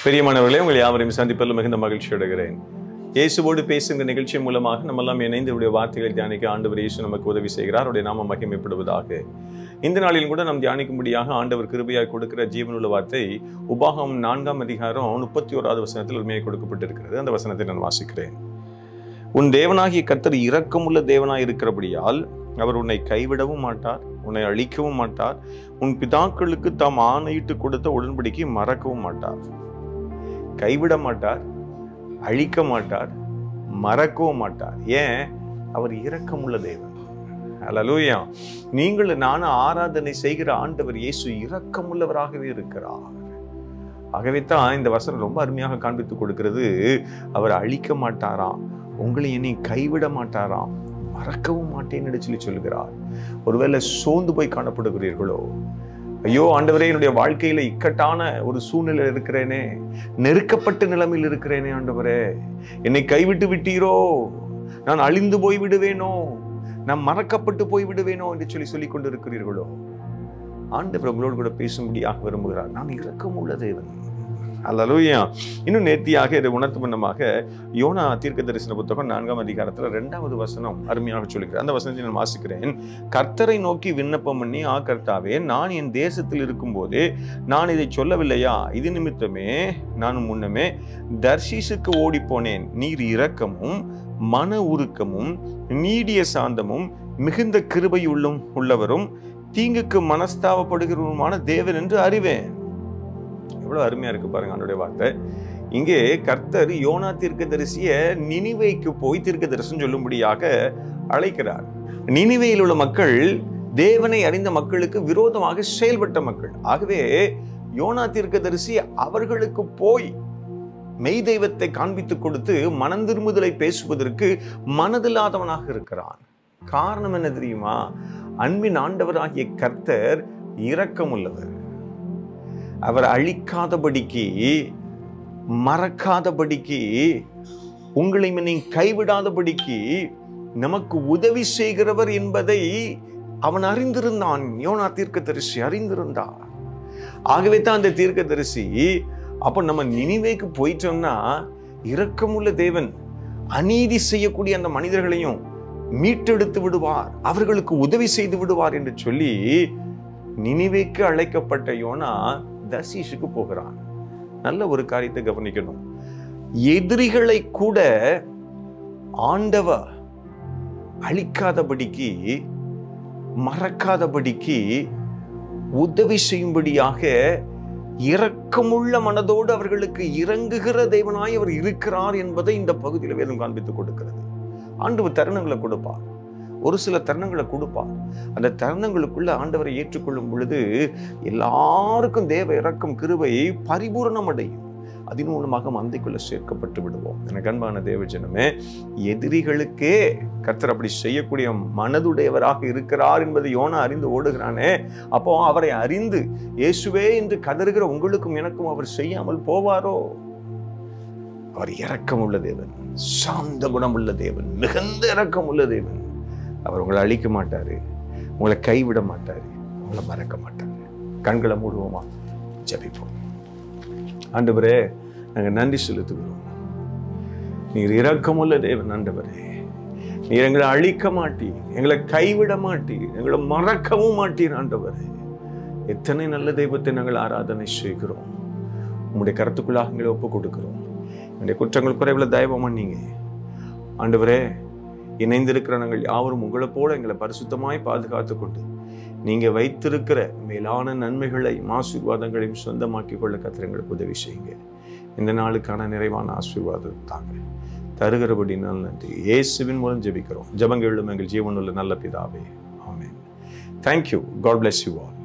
பிரியமானவர்களே, உங்கள் யாவரையும் சந்திப்பதில் மிகுந்த மகிழ்ச்சி அடைகிறேன். இயேசுவோடு பேசுகிற நிகழ்ச்சி மூலமாக நம்ம எல்லாம் இணைந்து அவருடைய வார்த்தைகளை தியானிக்க ஆண்டவர் இயேசு நமக்கு உதவி செய்கிறார். அவருடைய நாமம் மகிமைப்படுவதாக. இந்த நாளில் கூட நாம் தியானிக்கும்படியாக ஆண்டவர் கிருபையாய் கொடுக்கிற ஜீவனுள்ள வார்த்தை உபாகமம் 4ஆம் அதிகாரம் 31வது வசனத்தில் உண்மையை கொடுக்கப்பட்டிருக்கிறது. அந்த வசனத்தை நான் வாசிக்கிறேன். உன் தேவனாகிய கர்த்தர் இரக்கமுள்ள தேவனாய் இருக்கிறபடியால் அவர் உன்னை கைவிடவும் மாட்டார், உன்னை அழிக்கவும் மாட்டார், உன் பிதாக்களுக்கு தாம் ஆணையிட்டு கொடுத்த உடன்படிக்கையை மறக்கவும் மாட்டார். கைவிட மாட்டார், அழிக்க மாட்டார், மறக்கவும் மாட்டார். ஏன்? அவர் இரக்கமுள்ள தேவன். அல்லேலூயா. நீங்கள் நானும் ஆராதனை செய்கிற ஆண்டவர் இயேசு இரக்கமுள்ளவராகவே இருக்கிறார். ஆகவே தான் இந்த வசனம் ரொம்ப அருமையாக காண்பித்து கொடுக்கிறது. அவர் அழிக்க மாட்டாராம், உங்களை என்னை கைவிட மாட்டாராம், மறக்கவும் மாட்டேன் என்று சொல்லுகிறார். ஒருவேளை சோர்ந்து போய் காணப்படுகிறீர்களோ, ஐயோ ஆண்டவரே, என்னுடைய வாழ்க்கையில இக்கட்டான ஒரு சூழ்நிலை இருக்கிறேனே, நெருக்கப்பட்ட நிலைமையில் இருக்கிறேனே, ஆண்டவரே என்னை கைவிட்டு விட்டீரோ, நான் அழிந்து போய் விடுவேனோ, நான் மறக்கப்பட்டு போய் விடுவேனோ என்று சொல்லிக் கொண்டிருக்கிறீர்களோ, ஆண்டவர் உங்களோடு கூட பேசும்படியாக விரும்புகிறார். நான் இரக்கமுள்ள தேவன். அல்லேலூயா. இன்னும் நேர்த்தியாக இதை உணர்த்தும் வண்ணமாக யோனா தீர்க்க தரிசன புத்தகம் 4ஆம் அதிகாரத்தில் 2வது வசனம் அருமையாக சொல்லுகிறேன். அந்த வசனத்தை நான் வாசிக்கிறேன். கர்த்தரை நோக்கி விண்ணப்பம் பண்ணி, கர்த்தாவே, நான் என் தேசத்தில் இருக்கும் போதே நான் இதை சொல்லவில்லையா? இது நிமித்தமே நான் முன்னமே தர்ஷீசுக்கு ஓடி போனேன். நீர் இரக்கமும் மன உருக்கமும் நீடிய சாந்தமும் மிகுந்த கிருபையுள்ளும் உள்ளவரும் தீங்குக்கு மனஸ்தாபப்படுகிறவருமான தேவன் என்று அறிவேன். எவ்வளவு அருமையா இருக்கு பாருங்க அவனுடைய வார்த்தை. இங்கே கர்த்தர் யோனா தீர்க்கதரிசிய நினிவேக்கு போய் தீர்க்க தரிசனம் சொல்லும்படியாக அழைக்கிறார். நினிவேயில் உள்ள மக்கள் தேவனை அறிந்த மக்களுக்கு விரோதமாக செயல்பட்ட மக்கள். ஆகவே யோனா தீர்க்கதரிசி அவர்களுக்கு போய் மெய் தெய்வத்தை காண்பித்துக் கொடுத்து மனம் திரும்புதலை பேசுவதற்கு மனதில்லாதவனாக இருக்கிறான். காரணம் என்ன தெரியுமா? அன்பின் ஆண்டவராகிய கர்த்தர் இரக்கமுள்ளவர். அவர் அழிக்காதபடிக்கு, மறக்காதபடிக்கு, உங்களை கைவிடாதபடிக்கு நமக்கு உதவி செய்கிறவர் என்பதை அவன் அறிந்திருந்தான். யோனா தீர்க்கதரிசி அறிந்திருந்தார். ஆகவே தான் அந்த தீர்க்கதரிசி, அப்ப நம்ம நினிவேக்கு போயிட்டோம்னா இரக்கமுள்ள தேவன் அநீதி செய்யக்கூடிய அந்த மனிதர்களையும் மீட்டெடுத்து விடுவார், அவர்களுக்கு உதவி செய்து விடுவார் என்று சொல்லி நினிவேக்கு அழைக்கப்பட்ட யோனா தர்ஷீசுக்கு போகிறான். நல்ல ஒரு காரியத்தை கவனிக்கணும். எதிரிகளை கூட ஆண்டவர் அழிக்காதபடிக்கு, மறக்காதபடிக்கு உதவி செய்யும்படியாக இரக்கமுள்ள மனதோடு அவர்களுக்கு இறங்குகிற தேவனாய் அவர் இருக்கிறார் என்பதை இந்த பகுதியில் வேதம் காண்பித்துக் கொடுக்கிறது. ஆண்டவர் தருணங்களை கொடுப்பார், ஒரு சில தருணங்களை கொடுப்பார். அந்த தருணங்களுக்குள்ள ஆண்டவரை ஏற்றுக்கொள்ளும் பொழுது எல்லாருக்கும் தேவ இரக்கம் கிருபை பரிபூரணம் அடையும். அதன் மூலமாக மந்தைக்குள்ள சேர்க்கப்பட்டு விடுவோம். எனக்கு அன்பான தேவ ஜனமே, எதிரிகளுக்கே கர்த்தர் அப்படி செய்யக்கூடிய மனதுடையவராக இருக்கிறார் என்பதை யோனா அறிந்து ஓடுகிறானே, அப்போ அவரை அறிந்து இயேசுவே என்று கதறுகிற உங்களுக்கும் எனக்கும் அவர் செய்யாமல் போவாரோ? அவர் இரக்கம் உள்ள தேவன், சாந்த குணம் உள்ள தேவன், மிகுந்த இரக்கம் உள்ள தேவன். அவர் உங்களை அழிக்க மாட்டாரு, உங்களை கைவிட மாட்டாரு, உங்களை மறக்க மாட்டாரு. கண்களை மூடுவோமா? ஜெபிப்போம். ஆண்டவரே, நாங்கள் நன்றி செலுத்துகிறோம். நீர் இரக்கமுள்ள தேவன். ஆண்டவரே, நீர் எங்களை அழிக்க மாட்டீர், எங்களை கைவிட மாட்டீர், எங்களை மறக்கவும் மாட்டீர். ஆண்டவரே, எத்தனை நல்ல தெய்வத்தை நாங்கள் ஆராதனை செய்கிறோம். உங்களுடைய கருத்துக்குள்ளாக எங்களை ஒப்பு கொடுக்கிறோம். என்னுடைய குற்றங்கள் குறைவில் தயவு பண்ணீங்க. ஆண்டவரே, இணைந்திருக்கிற நாங்கள் யாவரும் உங்களை போல எங்களை பரிசுத்தமாய் பாதுகாத்து கொண்டு நீங்க வைத்திருக்கிற மேலான நன்மைகளையும் ஆசீர்வாதங்களையும் சொந்தமாக்கி கொள்ள கர்த்தர் எங்களுக்கு உதவி செய்யுங்க. இந்த நாளுக்கான நிறைவான ஆசீர்வாதம் தாங்க தருகிறபடி நன்றி. இயேசுவின் மூலம் ஜெபிக்கிறோம். ஜெபங்களும் எங்கள் ஜீவனுள்ள நல்ல பிதாவே. ஆமென். Thank you. God bless you all.